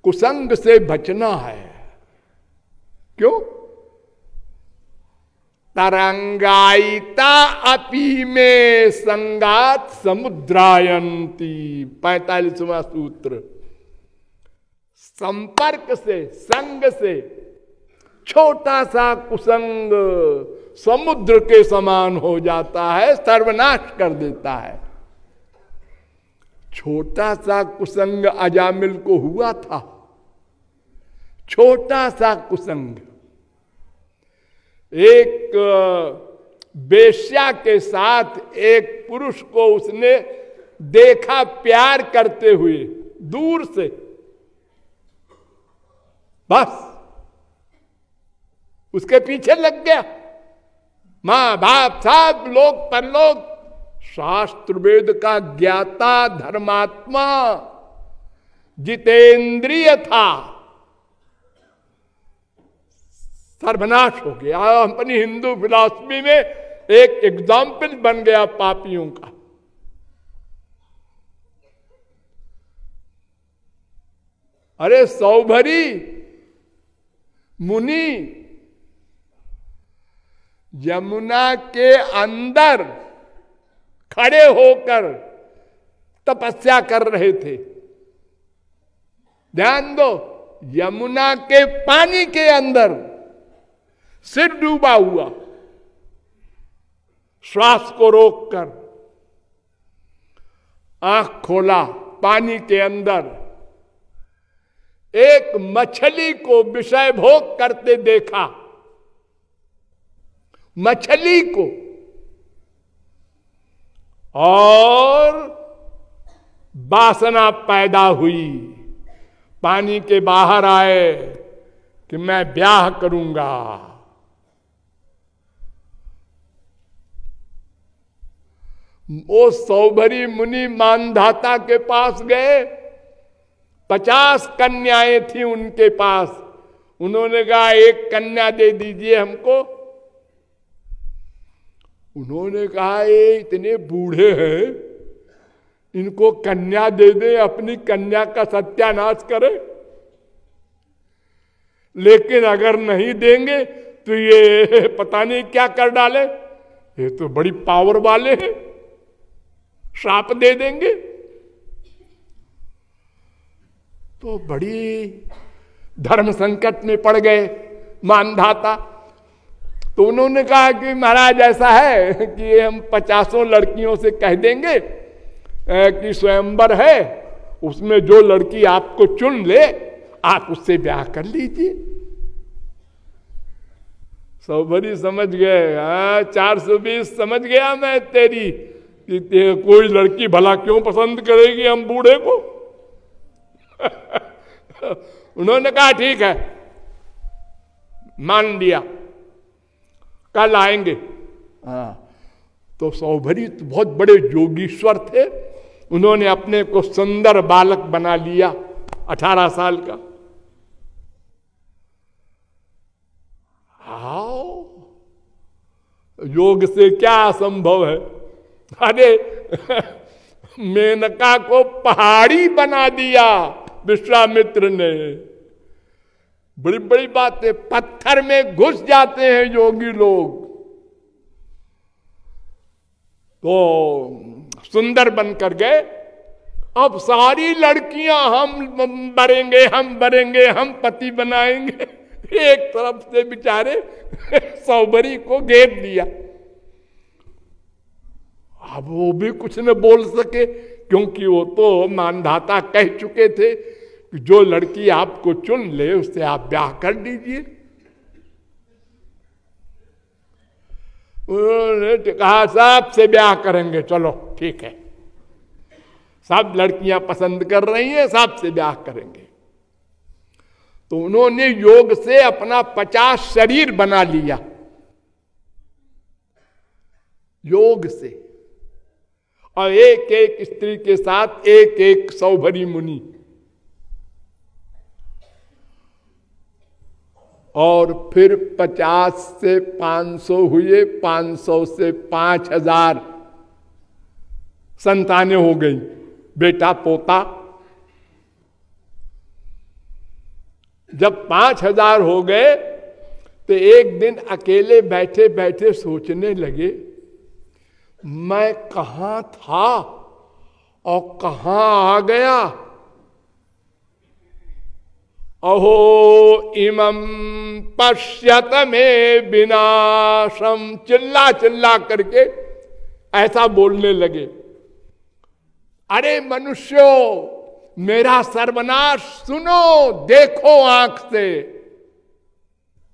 कुसंग से बचना है। क्यों? तरंगायिता अपि में संगात समुद्रायंती, 45वां सूत्र। संपर्क से, संग से छोटा सा कुसंग समुद्र के समान हो जाता है, सर्वनाश कर देता है। छोटा सा कुसंग अजामिल को हुआ था, छोटा सा कुसंग। एक वेश्या के साथ एक पुरुष को उसने देखा प्यार करते हुए दूर से, बस उसके पीछे लग गया। मां बाप सब लोग परलोक, शास्त्र वेद का ज्ञाता, धर्मात्मा, जितेंद्रिय था, सर्वनाश हो गया। अपनी हिंदू फिलॉसफी में एक एग्जाम्पल बन गया पापियों का। अरे सौभरी मुनि यमुना के अंदर खड़े होकर तपस्या कर रहे थे। ध्यान दो, यमुना के पानी के अंदर सिर डूबा हुआ, श्वास को रोककर, आंख खोला, पानी के अंदर एक मछली को विषय भोग करते देखा। मछली को, और वासना पैदा हुई, पानी के बाहर आए कि मैं ब्याह करूंगा। वो सौभरी मुनि मानधाता के पास गए, 50 कन्याएं थी उनके पास। उन्होंने कहा एक कन्या दे दीजिए हमको। उन्होंने कहा ये इतने बूढ़े हैं, इनको कन्या दे दे, अपनी कन्या का सत्यानाश करे। लेकिन अगर नहीं देंगे तो ये पता नहीं क्या कर डाले, ये तो बड़ी पावर वाले हैं, श्राप दे देंगे। तो बड़ी धर्म संकट में पड़ गए मानधाता। तो उन्होंने कहा कि महाराज ऐसा है कि हम 50 लड़कियों से कह देंगे कि स्वयंवर है, उसमें जो लड़की आपको चुन ले आप उससे ब्याह कर लीजिए। सौभरी समझ गए, 420 समझ गया मैं तेरी, कि कोई लड़की भला क्यों पसंद करेगी हम बूढ़े को। उन्होंने कहा ठीक है, मान लिया, कल आएंगे। तो सौभरी तो बहुत बड़े योगीश्वर थे, उन्होंने अपने को सुंदर बालक बना लिया, 18 साल का। आओ, योग से क्या असंभव है। अरे मेनका को पहाड़ी बना दिया विश्वामित्र ने। बड़ी बड़ी बातें, पत्थर में घुस जाते हैं योगी लोग। तो सुंदर बनकर गए। अब सारी लड़कियां हम बरेंगे, हम बरेंगे, हम पति बनाएंगे। एक तरफ से बेचारे सौभरी को घेर दिया। अब वो भी कुछ न बोल सके, क्योंकि वो तो मानधाता कह चुके थे कि जो लड़की आपको चुन ले उससे आप ब्याह कर दीजिए। उन्होंने कहा सबसे ब्याह करेंगे, चलो ठीक है, सब लड़कियां पसंद कर रही हैं, सबसे ब्याह करेंगे। तो उन्होंने योग से अपना 50 शरीर बना लिया, योग से, और एक एक स्त्री के साथ एक एक सौभरी मुनि। और फिर 50 से 500 हुए, 500 से 5000 संतानें हो गई, बेटा पोता। जब 5000 हो गए तो एक दिन अकेले बैठे बैठे सोचने लगे, मैं कहां था और कहां आ गया। अहो इमं पश्यत में विनाशम, चिल्ला चिल्ला करके ऐसा बोलने लगे। अरे मनुष्यों, मेरा सर्वनाश सुनो, देखो आंख से।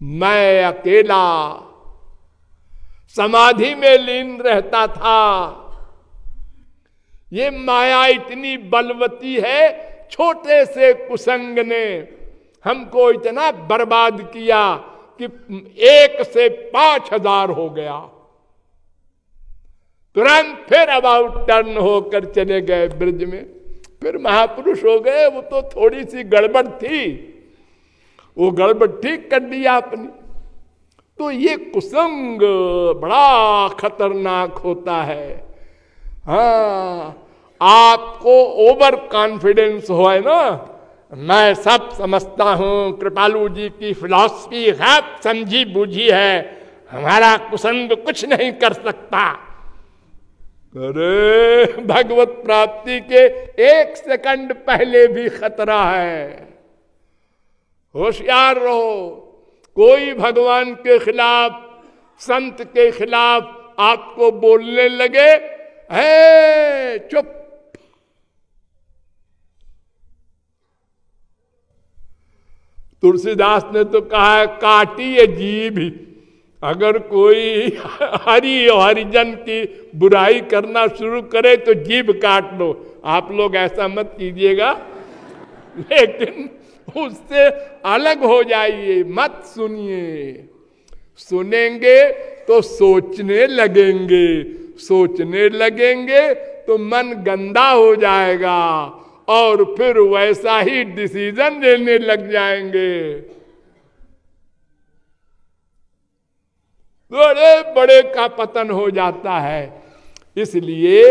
मैं अकेला समाधि में लीन रहता था। ये माया इतनी बलवती है, छोटे से कुसंग ने हमको इतना बर्बाद किया कि 1 से 5000 हो गया। तुरंत फिर अबाउट टर्न होकर चले गए ब्रज में, फिर महापुरुष हो गए। वो तो थोड़ी सी गड़बड़ थी, वो गड़बड़ ठीक कर दिया अपनी। तो ये कुसंग बड़ा खतरनाक होता है। हाँ, आपको ओवर कॉन्फिडेंस हो है ना, मैं सब समझता हूं, कृपालु जी की फिलॉसफी है समझी बूझी है, हमारा कुसंग कुछ नहीं कर सकता। अरे भगवत प्राप्ति के 1 सेकंड पहले भी खतरा है। होशियार रहो। कोई भगवान के खिलाफ, संत के खिलाफ आपको बोलने लगे, है चुप। तुलसीदास ने तो कहा है, काटी ये जीभ ही। अगर कोई हरि और हरिजन की बुराई करना शुरू करे तो जीभ काट लो। आप लोग ऐसा मत कीजिएगा, लेकिन उससे अलग हो जाइए, मत सुनिए। सुनेंगे तो सोचने लगेंगे, सोचने लगेंगे तो मन गंदा हो जाएगा और फिर वैसा ही डिसीजन लेने लग जाएंगे। बड़े बड़े का पतन हो जाता है। इसलिए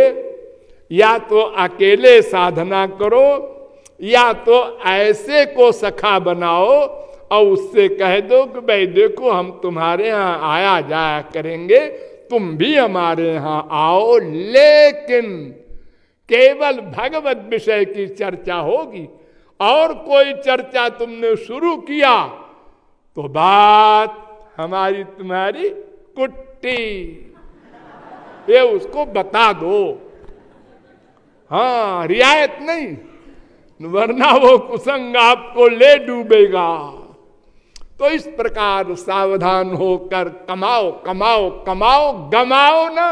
या तो अकेले साधना करो, या तो ऐसे को सखा बनाओ और उससे कह दो कि भाई देखो, हम तुम्हारे यहाँ आया जाया करेंगे, तुम भी हमारे यहाँ आओ, लेकिन केवल भगवत विषय की चर्चा होगी। और कोई चर्चा तुमने शुरू किया तो बात हमारी तुम्हारी कुट्टी, ये उसको बता दो। हाँ, रियायत नहीं, वरना वो कुसंग आपको ले डूबेगा। तो इस प्रकार सावधान होकर कमाओ कमाओ कमाओ, गमाओ ना।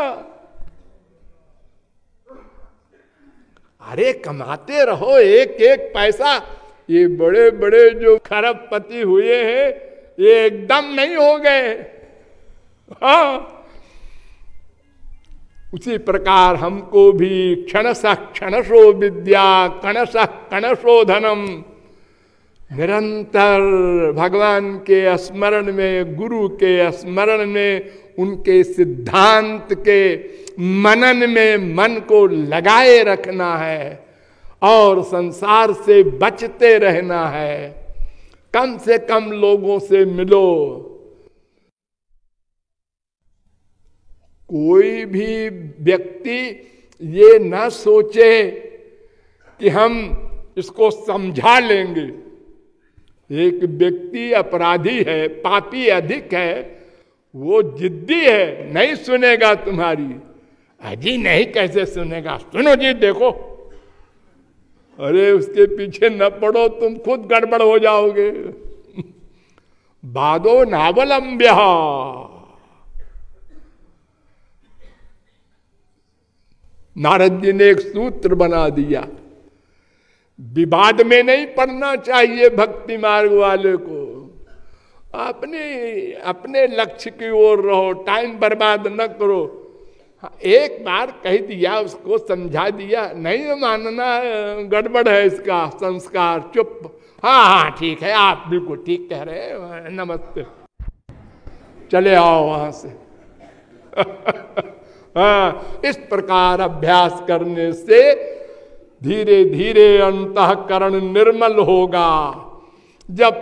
अरे कमाते रहो एक एक पैसा। ये बड़े बड़े जो खरबपति हुए हैं, ये एकदम नहीं हो गए। हाँ, उसी प्रकार हमको भी क्षणशः क्षणशो विद्या, कणशः कणशो धनम, निरंतर भगवान के स्मरण में, गुरु के स्मरण में, उनके सिद्धांत के मनन में मन को लगाए रखना है और संसार से बचते रहना है। कम से कम लोगों से मिलो। कोई भी व्यक्ति ये ना सोचे कि हम इसको समझा लेंगे। एक व्यक्ति अपराधी है, पापी अधिक है, वो जिद्दी है, नहीं सुनेगा तुम्हारी। अजी नहीं, कैसे सुनेगा? सुनो जी, देखो। अरे उसके पीछे न पड़ो, तुम खुद गड़बड़ हो जाओगे। बादो नावलंब्य, नारद जी ने एक सूत्र बना दिया। विवाद में नहीं पढ़ना चाहिए भक्ति मार्ग वाले को। अपने लक्ष्य की ओर रहो, टाइम बर्बाद न करो। एक बार कह दिया, उसको समझा दिया, नहीं मानना, गड़बड़ है इसका संस्कार, चुप। हाँ हाँ ठीक है, आप बिल्कुल ठीक कह रहे हैं, नमस्ते, चले आओ वहां से। हाँ, इस प्रकार अभ्यास करने से धीरे धीरे अंतःकरण निर्मल होगा। जब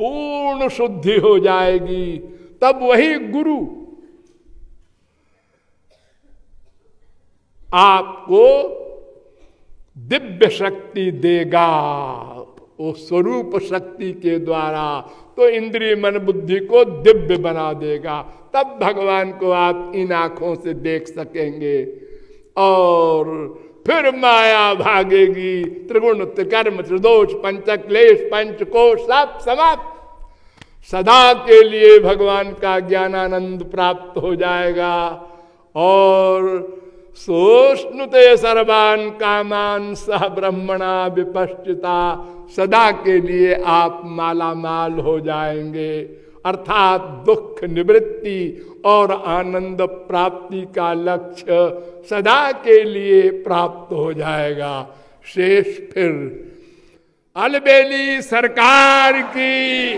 पूर्ण शुद्धि हो जाएगी, तब वही गुरु आपको दिव्य शक्ति देगा, वो स्वरूप शक्ति के द्वारा तो इंद्रिय मन बुद्धि को दिव्य बना देगा। तब भगवान को आप इन आंखों से देख सकेंगे और फिर माया भागेगी। त्रिगुण त्रिकर्म त्रिदोष पंचक्लेश पंचकोश सब समाप्त, सदा के लिए भगवान का ज्ञानानंद प्राप्त हो जाएगा। और सोष्णुते सर्वान कामान सह ब्रह्मणा विपश्चिता, सदा के लिए आप माला माल हो जाएंगे, अर्थात दुख निवृत्ति और आनंद प्राप्ति का लक्ष्य सदा के लिए प्राप्त हो जाएगा। शेष फिर अलबेली सरकार की।